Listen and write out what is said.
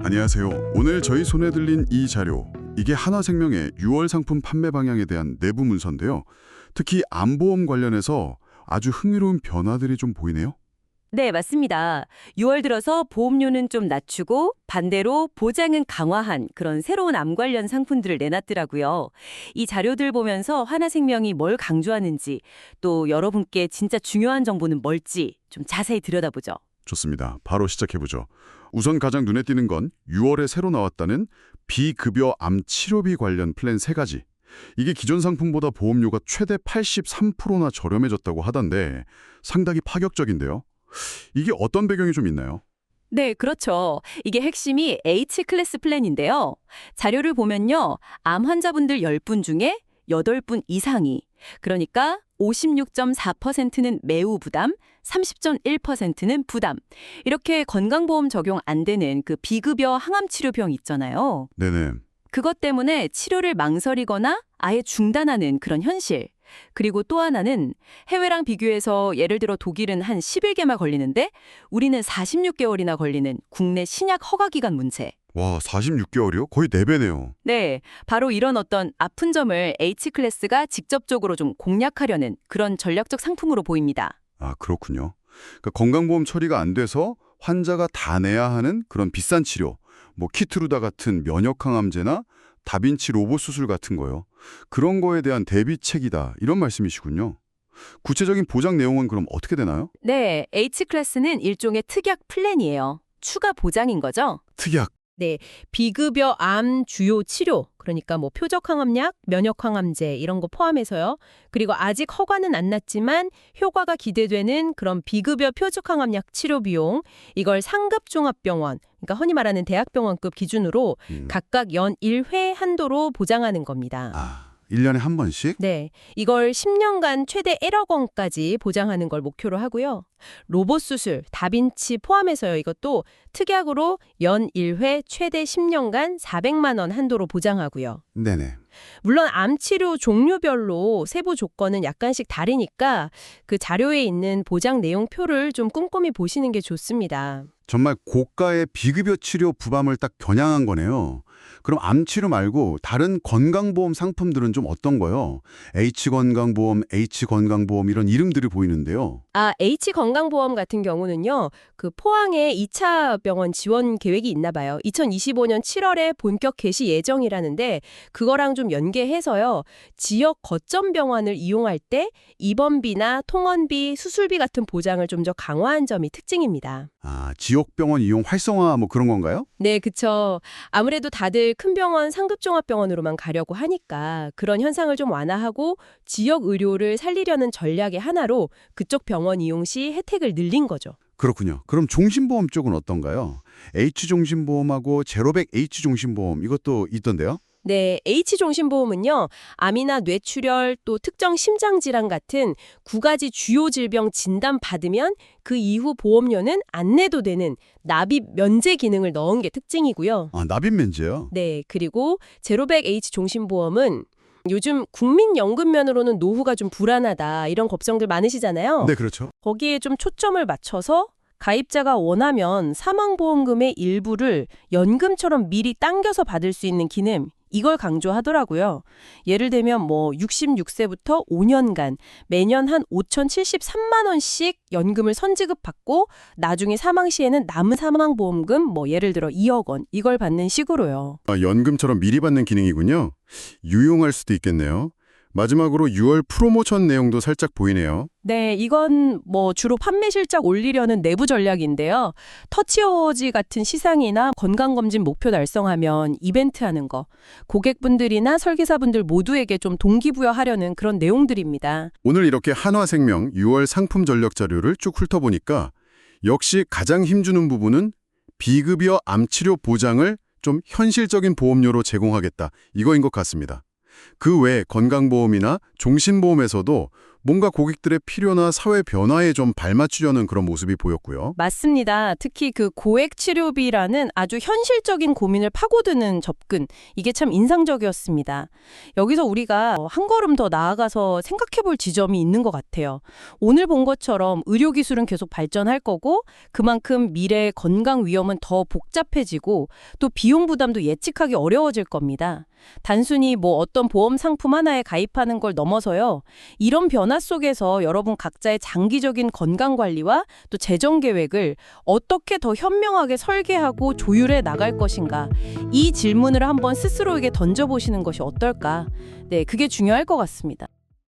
안녕하세요. 오늘 저희 손에 들린 이 자료, 이게 한화생명의 6월 상품 판매 방향에 대한 내부 문서인데요. 특히 암보험 관련해서 아주 흥미로운 변화들이 좀 보이네요. 네, 맞습니다. 6월 들어서 보험료는 좀 낮추고 반대로 보장은 강화한 그런 새로운 암 관련 상품들을 내놨더라고요. 이 자료들 보면서 하나생명이 뭘 강조하는지 또 여러분께 진짜 중요한 정보는 뭘지 좀 자세히 들여다보죠. 좋습니다. 바로 시작해보죠. 우선 가장 눈에 띄는 건 6월에 새로 나왔다는 비급여 암 치료비 관련 플랜 3가지. 이게 기존 상품보다 보험료가 최대 83%나 저렴해졌다고 하던데 상당히 파격적인데요. 이게 어떤 배경이 좀 있나요? 네, 그렇죠. 이게 핵심이 H클래스 플랜인데요. 자료를 보면요. 암 환자분들 10분 중에 8분 이상이, 그러니까 56.4%는 매우 부담, 30.1%는 부담. 이렇게 건강보험 적용 안 되는 그 비급여 항암치료병 있잖아요. 네네. 그것 때문에 치료를 망설이거나 아예 중단하는 그런 현실. 그리고 또 하나는 해외랑 비교해서 예를 들어 독일은 한 11개만 걸리는데 우리는 46개월이나 걸리는 국내 신약 허가 기간 문제. 와, 46개월이요? 거의 4배네요. 네, 바로 이런 어떤 아픈 점을 H클래스가 직접적으로 좀 공략하려는 그런 전략적 상품으로 보입니다. 아, 그렇군요. 그러니까 건강보험 처리가 안 돼서 환자가 다 내야 하는 그런 비싼 치료, 뭐 키트루다 같은 면역항암제나 다빈치 로봇 수술 같은 거요. 그런 거에 대한 대비책이다, 이런 말씀이시군요. 구체적인 보장 내용은 그럼 어떻게 되나요? 네, H클래스는 일종의 특약 플랜이에요. 추가 보장인 거죠. 특약. 네, 비급여 암 주요 치료, 그러니까 뭐 표적항암약, 면역항암제 이런 거 포함해서요. 그리고 아직 허가는 안 났지만 효과가 기대되는 그런 비급여 표적항암약 치료 비용, 이걸 상급 종합병원, 그러니까 흔히 말하는 대학병원급 기준으로 각각 연 1회 한도로 보장하는 겁니다. 아, 1년에 한 번씩? 네, 이걸 10년간 최대 1억 원까지 보장하는 걸 목표로 하고요. 로봇 수술, 다빈치 포함해서요. 이것도 특약으로 연 1회 최대 10년간 400만 원 한도로 보장하고요. 네네. 물론 암치료 종류별로 세부 조건은 약간씩 다르니까 그 자료에 있는 보장 내용표를 좀 꼼꼼히 보시는 게 좋습니다. 정말 고가의 비급여 치료 부담을 딱 겨냥한 거네요. 그럼 암치료 말고 다른 건강보험 상품들은 좀 어떤 거요? H건강보험, H건강보험 이런 이름들이 보이는데요. H건강보험 같은 경우는요. 그 포항에 2차 병원 지원 계획이 있나 봐요. 2025년 7월에 본격 개시 예정이라는데 그거랑 좀 연계해서요. 지역 거점 병원을 이용할 때 입원비나 통원비, 수술비 같은 보장을 좀 더 강화한 점이 특징입니다. 아, 지역병원 이용 활성화 뭐 그런 건가요? 네, 그쵸. 아무래도 다들 큰 병원, 상급종합병원으로만 가려고 하니까 그런 현상을 좀 완화하고 지역 의료를 살리려는 전략의 하나로 그쪽 병원 이용 시 혜택을 늘린 거죠. 그렇군요. 그럼 종신보험 쪽은 어떤가요? H종신보험하고 제로백 H종신보험 이것도 있던데요? 네, H종신보험은요, 암이나 뇌출혈 또 특정 심장질환 같은 9가지 주요 질병 진단 받으면 그 이후 보험료는 안 내도 되는 납입 면제 기능을 넣은 게 특징이고요. 아, 납입 면제요? 네, 그리고 제로백 H종신보험은 요즘 국민연금면으로는 노후가 좀 불안하다 이런 걱정들 많으시잖아요. 네, 그렇죠. 거기에 좀 초점을 맞춰서 가입자가 원하면 사망보험금의 일부를 연금처럼 미리 당겨서 받을 수 있는 기능, 이걸 강조하더라고요. 예를 들면 뭐 66세부터 5년간 매년 한 5,073만 원씩 연금을 선지급받고 나중에 사망 시에는 남은 사망보험금 뭐 예를 들어 2억 원 이걸 받는 식으로요. 아, 연금처럼 미리 받는 기능이군요. 유용할 수도 있겠네요. 마지막으로 6월 프로모션 내용도 살짝 보이네요. 네, 이건 뭐 주로 판매 실적 올리려는 내부 전략인데요. 터치어워지 같은 시상이나 건강검진 목표 달성하면 이벤트 하는 거, 고객분들이나 설계사분들 모두에게 좀 동기부여하려는 그런 내용들입니다. 오늘 이렇게 한화생명 6월 상품 전략 자료를 쭉 훑어보니까 역시 가장 힘주는 부분은 비급여 암치료 보장을 좀 현실적인 보험료로 제공하겠다. 이거인 것 같습니다. 그 외 건강보험이나 종신보험에서도 뭔가 고객들의 필요나 사회 변화에 좀 발맞추려는 그런 모습이 보였고요. 맞습니다. 특히 그 고액 치료비라는 아주 현실적인 고민을 파고드는 접근, 이게 참 인상적이었습니다. 여기서 우리가 한 걸음 더 나아가서 생각해 볼 지점이 있는 것 같아요. 오늘 본 것처럼 의료기술은 계속 발전할 거고 그만큼 미래의 건강 위험은 더 복잡해지고 또 비용 부담도 예측하기 어려워질 겁니다. 단순히 뭐 어떤 보험 상품 하나에 가입하는 걸 넘어서요. 이런 변화 속에서 여러분 각자의 장기적인 건강관리와 또 재정 계획을 어떻게 더 현명하게 설계하고 조율해 나갈 것인가. 이 질문을 한번 스스로에게 던져보시는 것이 어떨까. 네, 그게 중요할 것 같습니다.